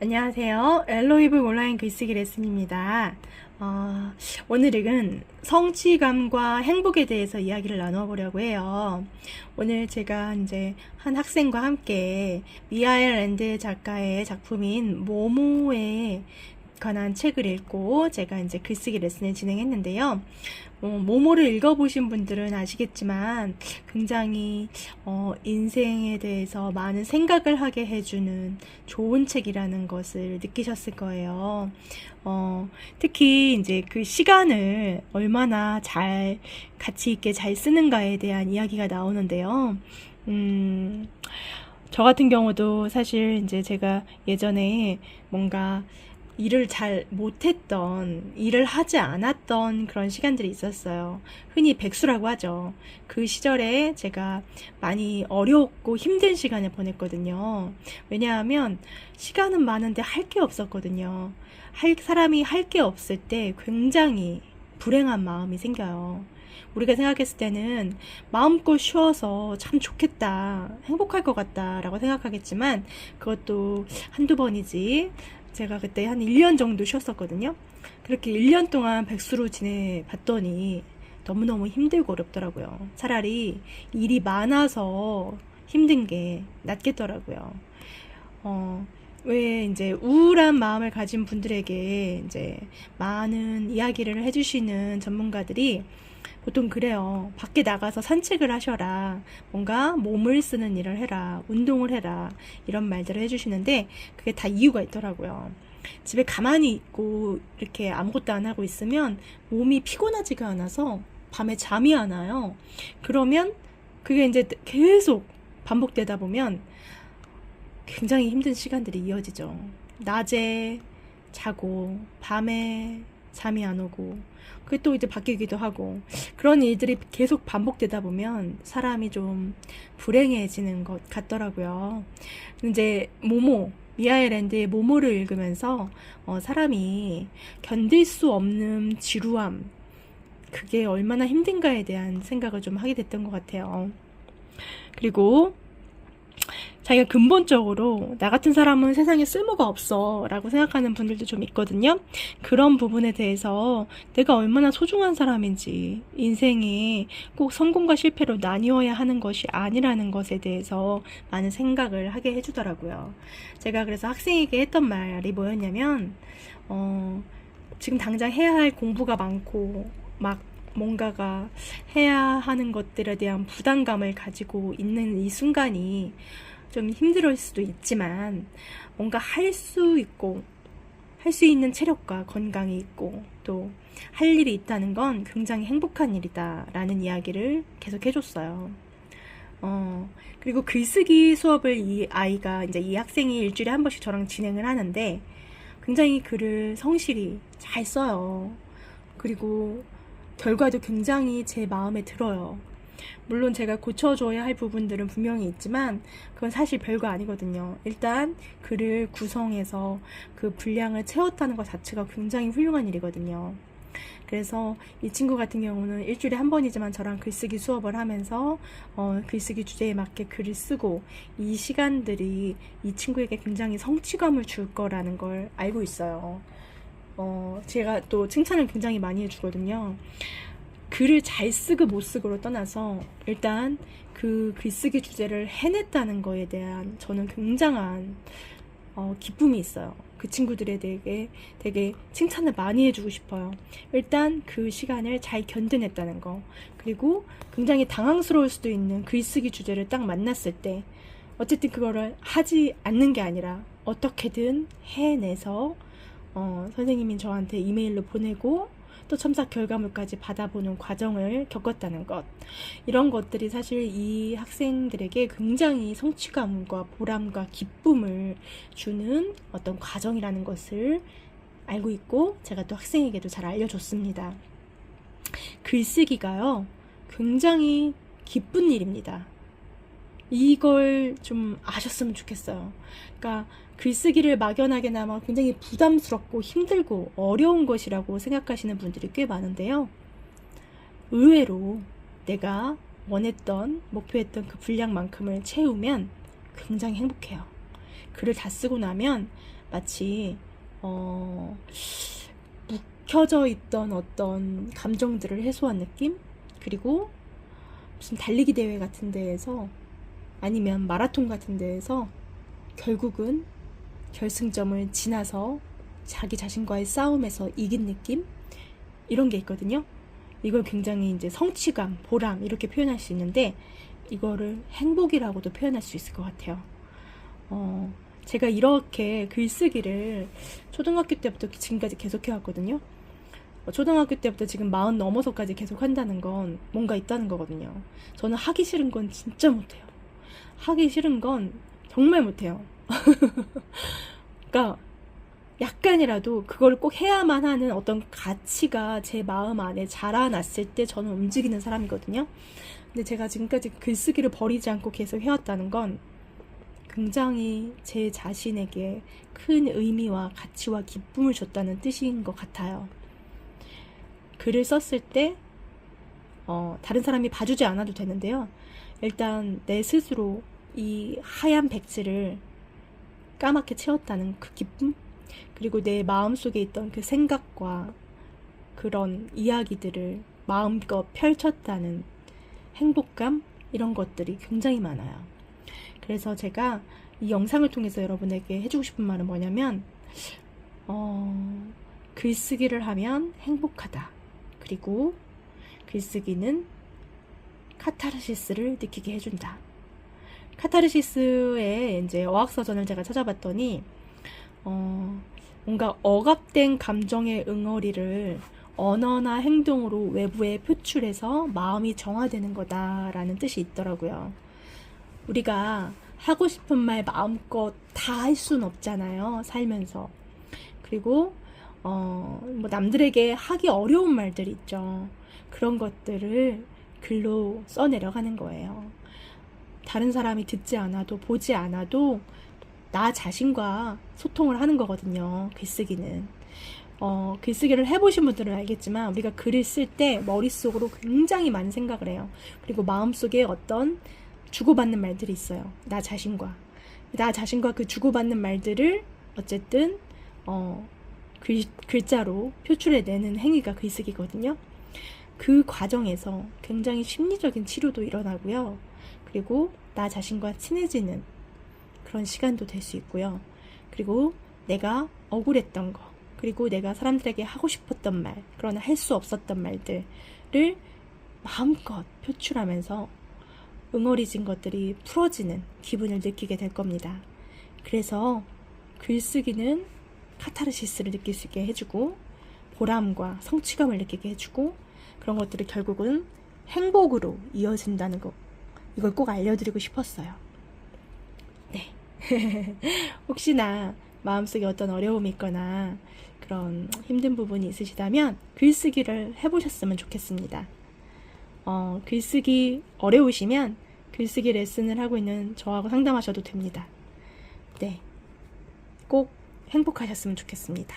안녕하세요. 엘로이북 온라인 글쓰기 레슨입니다. 오늘은 성취감과 행복에 대해서 이야기를 나눠 보려고 해요. 오늘 제가 이제 한 학생과 함께 미하엘 랜드 작가의 작품인 모모에 관한 책을 읽고 제가 이제 글쓰기 레슨을 진행했는데요. 모모를 읽어보신 분들은 아시겠지만 굉장히 인생에 대해서 많은 생각을 하게 해주는 좋은 책이라는 것을 느끼셨을 거예요. 특히 이제 그 시간을 얼마나 잘 가치 있게 잘 쓰는가에 대한 이야기가 나오는데요. 저 같은 경우도 사실 이제 제가 예전에 뭔가 일을 잘 못했던, 일을 하지 않았던 그런 시간들이 있었어요. 흔히 백수라고 하죠. 그 시절에 제가 많이 어려웠고 힘든 시간을 보냈거든요. 왜냐하면 시간은 많은데 할 게 없었거든요. 사람이 할 게 없을 때 굉장히 불행한 마음이 생겨요. 우리가 생각했을 때는 마음껏 쉬어서 참 좋겠다, 행복할 것 같다 라고 생각하겠지만 그것도 한두 번이지. 제가 그때 한 1년 정도 쉬었었거든요. 그렇게 1년 동안 백수로 지내봤더니 너무너무 힘들고 어렵더라고요. 차라리 일이 많아서 힘든 게 낫겠더라고요. 왜 이제 우울한 마음을 가진 분들에게 이제 많은 이야기를 해주시는 전문가들이 보통 그래요. 밖에 나가서 산책을 하셔라. 뭔가 몸을 쓰는 일을 해라. 운동을 해라. 이런 말들을 해주시는데 그게 다 이유가 있더라고요. 집에 가만히 있고 이렇게 아무것도 안 하고 있으면 몸이 피곤하지가 않아서 밤에 잠이 안 와요. 그러면 그게 이제 계속 반복되다 보면 굉장히 힘든 시간들이 이어지죠. 낮에 자고 밤에 잠이 안 오고 그게 또 이제 바뀌기도 하고 그런 일들이 계속 반복되다 보면 사람이 좀 불행해지는 것 같더라고요. 이제 미하엘랜드의 모모를 읽으면서 사람이 견딜 수 없는 지루함, 그게 얼마나 힘든가에 대한 생각을 좀 하게 됐던 것 같아요. 그리고 자기가 근본적으로 나 같은 사람은 세상에 쓸모가 없어 라고 생각하는 분들도 좀 있거든요. 그런 부분에 대해서 내가 얼마나 소중한 사람인지, 인생이 꼭 성공과 실패로 나뉘어야 하는 것이 아니라는 것에 대해서 많은 생각을 하게 해주더라고요. 제가 그래서 학생에게 했던 말이 뭐였냐면 지금 당장 해야 할 공부가 많고 막 뭔가가 해야 하는 것들에 대한 부담감을 가지고 있는 이 순간이 좀 힘들 수도 있지만 뭔가 할 수 있고 할 수 있는 체력과 건강이 있고 또 할 일이 있다는 건 굉장히 행복한 일이다 라는 이야기를 계속 해줬어요. 그리고 글쓰기 수업을 이 학생이 일주일에 한 번씩 저랑 진행을 하는데 굉장히 글을 성실히 잘 써요. 그리고 결과도 굉장히 제 마음에 들어요. 물론 제가 고쳐줘야 할 부분들은 분명히 있지만 그건 사실 별거 아니거든요. 일단 글을 구성해서 그 분량을 채웠다는 것 자체가 굉장히 훌륭한 일이거든요. 그래서 이 친구 같은 경우는 일주일에 한 번이지만 저랑 글쓰기 수업을 하면서 글쓰기 주제에 맞게 글을 쓰고 이 시간들이 이 친구에게 굉장히 성취감을 줄 거라는 걸 알고 있어요. 제가 또 칭찬을 굉장히 많이 해주거든요. 글을 잘 쓰고 못 쓰고로 떠나서 일단 그 글쓰기 주제를 해냈다는 거에 대한 저는 굉장한 기쁨이 있어요. 그 친구들에 대해 되게 칭찬을 많이 해주고 싶어요. 일단 그 시간을 잘 견뎌냈다는 거, 그리고 굉장히 당황스러울 수도 있는 글쓰기 주제를 딱 만났을 때 어쨌든 그거를 하지 않는 게 아니라 어떻게든 해내서 선생님이 저한테 이메일로 보내고 또 첨삭 결과물까지 받아보는 과정을 겪었다는 것, 이런 것들이 사실 이 학생들에게 굉장히 성취감과 보람과 기쁨을 주는 어떤 과정이라는 것을 알고 있고 제가 또 학생에게도 잘 알려줬습니다. 글쓰기가요 굉장히 기쁜 일입니다. 이걸 좀 아셨으면 좋겠어요. 그러니까 글쓰기를 막연하게나마 굉장히 부담스럽고 힘들고 어려운 것이라고 생각하시는 분들이 꽤 많은데요. 의외로 내가 원했던, 목표했던 그 분량만큼을 채우면 굉장히 행복해요. 글을 다 쓰고 나면 마치 묵혀져 있던 어떤 감정들을 해소한 느낌? 그리고 무슨 달리기 대회 같은 데에서 아니면 마라톤 같은 데에서 결국은 결승점을 지나서 자기 자신과의 싸움에서 이긴 느낌? 이런 게 있거든요. 이걸 굉장히 이제 성취감, 보람 이렇게 표현할 수 있는데 이거를 행복이라고도 표현할 수 있을 것 같아요. 제가 이렇게 글쓰기를 초등학교 때부터 지금까지 계속 해왔거든요. 초등학교 때부터 지금 40 넘어서까지 계속 한다는 건 뭔가 있다는 거거든요. 저는 하기 싫은 건 진짜 못해요. 하기 싫은 건 정말 못해요. 그러니까 약간이라도 그걸 꼭 해야만 하는 어떤 가치가 제 마음 안에 자라났을 때 저는 움직이는 사람이거든요. 근데 제가 지금까지 글쓰기를 버리지 않고 계속 해왔다는 건 굉장히 제 자신에게 큰 의미와 가치와 기쁨을 줬다는 뜻인 것 같아요. 글을 썼을 때 다른 사람이 봐주지 않아도 되는데요. 일단 내 스스로 이 하얀 백지를 까맣게 채웠다는 그 기쁨, 그리고 내 마음속에 있던 그 생각과 그런 이야기들을 마음껏 펼쳤다는 행복감, 이런 것들이 굉장히 많아요. 그래서 제가 이 영상을 통해서 여러분에게 해주고 싶은 말은 뭐냐면 글쓰기를 하면 행복하다. 그리고 글쓰기는 카타르시스를 느끼게 해준다. 카타르시스의 이제 어학서전을 제가 찾아봤더니 뭔가 억압된 감정의 응어리를 언어나 행동으로 외부에 표출해서 마음이 정화되는 거다라는 뜻이 있더라고요. 우리가 하고 싶은 말 마음껏 다 할 수는 없잖아요, 살면서. 그리고 뭐 남들에게 하기 어려운 말들이 있죠. 그런 것들을 글로 써내려가는 거예요. 다른 사람이 듣지 않아도 보지 않아도 나 자신과 소통을 하는 거거든요, 글쓰기는. 글쓰기를 해보신 분들은 알겠지만 우리가 글을 쓸 때 머릿속으로 굉장히 많은 생각을 해요. 그리고 마음속에 어떤 주고받는 말들이 있어요. 나 자신과 그 주고받는 말들을 어쨌든 글자로 표출해내는 행위가 글쓰기거든요. 그 과정에서 굉장히 심리적인 치료도 일어나고요. 그리고 나 자신과 친해지는 그런 시간도 될 수 있고요. 그리고 내가 억울했던 거, 그리고 내가 사람들에게 하고 싶었던 말, 그러나 할 수 없었던 말들을 마음껏 표출하면서 응어리진 것들이 풀어지는 기분을 느끼게 될 겁니다. 그래서 글쓰기는 카타르시스를 느낄 수 있게 해주고 보람과 성취감을 느끼게 해주고 그런 것들이 결국은 행복으로 이어진다는 거, 이걸 꼭 알려드리고 싶었어요. 네. 혹시나 마음속에 어떤 어려움이 있거나 그런 힘든 부분이 있으시다면 글쓰기를 해보셨으면 좋겠습니다. 글쓰기 어려우시면 글쓰기 레슨을 하고 있는 저하고 상담하셔도 됩니다. 네. 꼭 행복하셨으면 좋겠습니다.